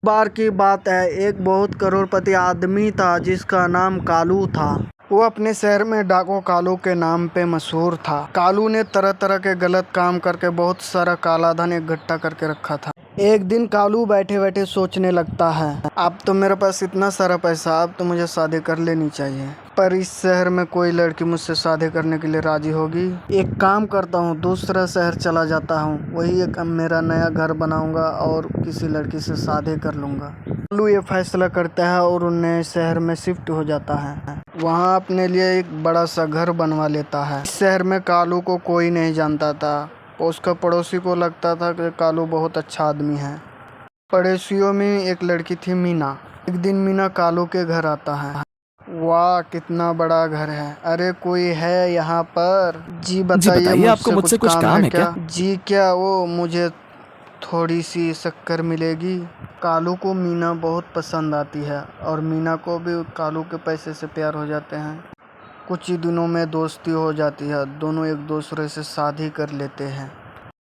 बार की बात है, एक बहुत करोड़पति आदमी था जिसका नाम कालू था। वो अपने शहर में डाको कालू के नाम पे मशहूर था। कालू ने तरह तरह के गलत काम करके बहुत सारा काला धन इकट्ठा करके रखा था। एक दिन कालू बैठे बैठे सोचने लगता है, अब तो मेरे पास इतना सारा पैसा, अब तो मुझे शादी कर लेनी चाहिए। पर इस शहर में कोई लड़की मुझसे शादी करने के लिए राजी होगी। एक काम करता हूँ, दूसरा शहर चला जाता हूँ, वही एक मेरा नया घर बनाऊंगा और किसी लड़की से शादी कर लूंगा। कालू ये फैसला करता है और नए शहर में शिफ्ट हो जाता है। वहाँ अपने लिए एक बड़ा सा घर बनवा लेता है। इस शहर में कालू को कोई नहीं जानता था। उसका पड़ोसी को लगता था कि कालू बहुत अच्छा आदमी है। पड़ोसियों में एक लड़की थी मीना। एक दिन मीना कालू के घर आता है। वाह, कितना बड़ा घर है। अरे कोई है यहाँ पर? जी बताइए, आपको मुझसे कुछ काम है क्या? जी क्या, वो मुझे थोड़ी सी शक्कर मिलेगी? कालू को मीना बहुत पसंद आती है और मीना को भी कालू के पैसे से प्यार हो जाते हैं। कुछ ही दिनों में दोस्ती हो जाती है। दोनों एक दूसरे से शादी कर लेते हैं।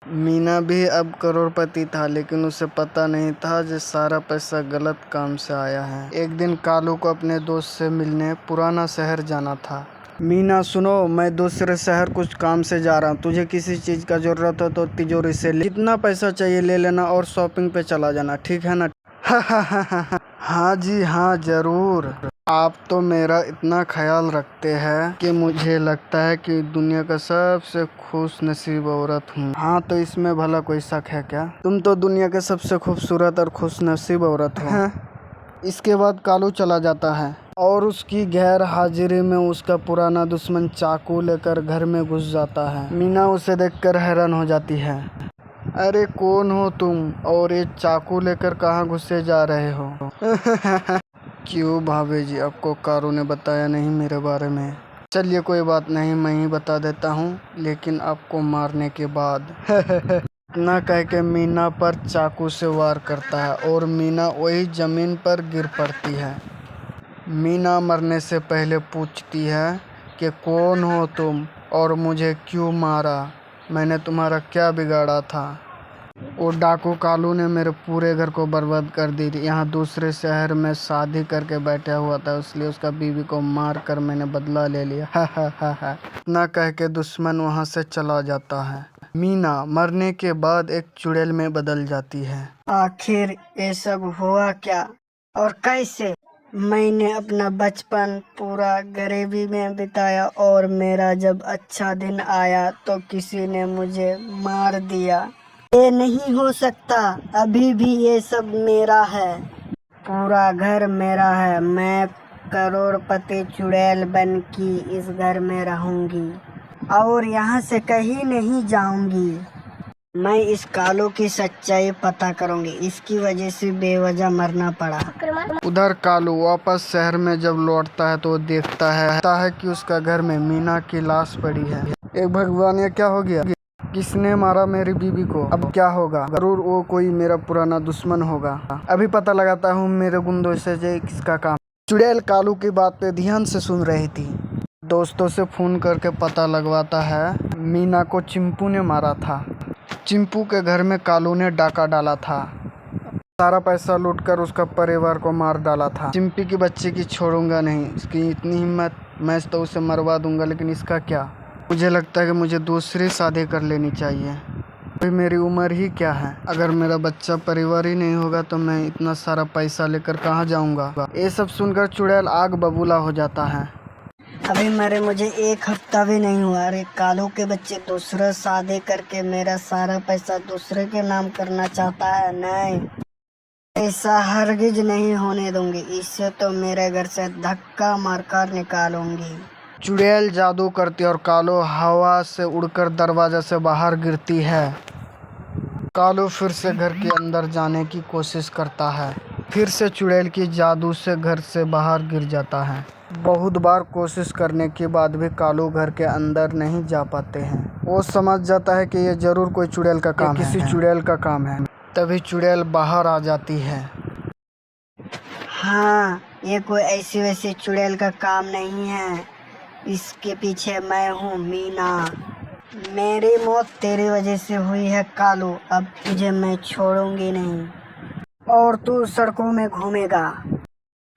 मीना भी अब करोड़पति था, लेकिन उसे पता नहीं था कि सारा पैसा गलत काम से आया है। एक दिन कालू को अपने दोस्त से मिलने पुराना शहर जाना था। मीना सुनो, मैं दूसरे शहर कुछ काम से जा रहा हूँ। तुझे किसी चीज़ का ज़रूरत हो तो तिजोरी से ले, जितना पैसा चाहिए ले लेना और शॉपिंग पे चला जाना, ठीक है ना? हाँ जी हाँ, ज़रूर। आप तो मेरा इतना ख्याल रखते हैं कि मुझे लगता है कि दुनिया का सबसे खुश नसीब औरत हूँ। हाँ, तो इसमें भला कोई शक है क्या? तुम तो दुनिया के सबसे खूबसूरत और खुश नसीब औरत हो। इसके बाद कालू चला जाता है और उसकी गैर हाजिरी में उसका पुराना दुश्मन चाकू लेकर घर में घुस जाता है। मीना उसे देखकर हैरान हो जाती है। अरे कौन हो तुम और ये चाकू लेकर कहाँ घुसे जा रहे हो? क्यों भाभी जी, आपको कालू ने बताया नहीं मेरे बारे में? चलिए कोई बात नहीं, मैं ही बता देता हूँ, लेकिन आपको मारने के बाद। इतना कह के मीना पर चाकू से वार करता है और मीना वही जमीन पर गिर पड़ती है। मीना मरने से पहले पूछती है कि कौन हो तुम और मुझे क्यों मारा? मैंने तुम्हारा क्या बिगाड़ा था? वो डाकू कालू ने मेरे पूरे घर को बर्बाद कर दी थी। यहाँ दूसरे शहर में शादी करके बैठा हुआ था, इसलिए उसका बीवी को मार कर मैंने बदला ले लिया। हा। इतना कह के दुश्मन वहाँ से चला जाता है। मीना मरने के बाद एक चुड़ैल में बदल जाती है। आखिर ये सब हुआ क्या और कैसे? मैंने अपना बचपन पूरा गरीबी में बिताया और मेरा जब अच्छा दिन आया तो किसी ने मुझे मार दिया। ये नहीं हो सकता, अभी भी ये सब मेरा है। पूरा घर मेरा है। मैं करोड़पति चुड़ैल बन की इस घर में रहूंगी और यहाँ से कहीं नहीं जाऊंगी। मैं इस कालू की सच्चाई पता करूंगी, इसकी वजह से बेवजह मरना पड़ा। उधर कालू वापस शहर में जब लौटता है तो देखता है कि उसका घर में मीना की लाश पड़ी है। एक भगवान, ये क्या हो गया? किसने मारा मेरी बीबी को? अब क्या होगा? जरूर वो कोई मेरा पुराना दुश्मन होगा। अभी पता लगाता हूँ मेरे गुंडों से किसका काम। चुड़ैल कालू की बात पे ध्यान से सुन रही थी। दोस्तों से फोन करके पता लगवाता है मीना को चिंपू ने मारा था। चिंपू के घर में कालू ने डाका डाला था। सारा पैसा लूटकर उसका परिवार को मार डाला था। चिंपी की बच्ची की छोड़ूंगा नहीं, इसकी इतनी हिम्मत, मैं तो उसे मरवा दूंगा। लेकिन इसका क्या? मुझे लगता है कि मुझे दूसरी शादी कर लेनी चाहिए। अभी मेरी उम्र ही क्या है? अगर मेरा बच्चा परिवार ही नहीं होगा तो मैं इतना सारा पैसा लेकर कहाँ जाऊंगा? ये सब सुनकर चुड़ैल आग बबूला हो जाता है। अभी मरे मुझे एक हफ्ता भी नहीं हुआ। अरे कालू के बच्चे दूसरा शादी करके मेरा सारा पैसा दूसरे के नाम करना चाहता है। नहीं, ऐसा हरगिज नहीं होने दूंगी। इससे तो मेरे घर से धक्का मारकर निकालूंगी। चुड़ैल जादू करती है और कालू हवा से उड़कर दरवाजा से बाहर गिरती है। कालू फिर से घर के अंदर जाने की कोशिश करता है। फिर से चुड़ैल की जादू से घर से बाहर गिर जाता है। बहुत बार कोशिश करने के बाद भी कालू घर के अंदर नहीं जा पाते हैं। वो समझ जाता है कि ये जरूर कोई चुड़ैल का काम है, किसी चुड़ैल का काम है। तभी चुड़ैल बाहर आ जाती है। हाँ, ये कोई ऐसी वैसी चुड़ैल का काम नहीं है। इसके पीछे मैं हूँ, मीना। मेरी मौत तेरी वजह से हुई है कालू, अब तुझे मैं छोड़ूंगी नहीं। और तू सड़कों में घूमेगा।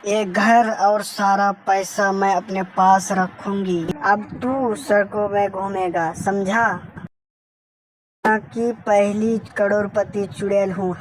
एक घर और सारा पैसा मैं अपने पास रखूंगी। अब तू सड़कों में घूमेगा, समझा? कि पहली करोड़पति चुड़ैल हूँ।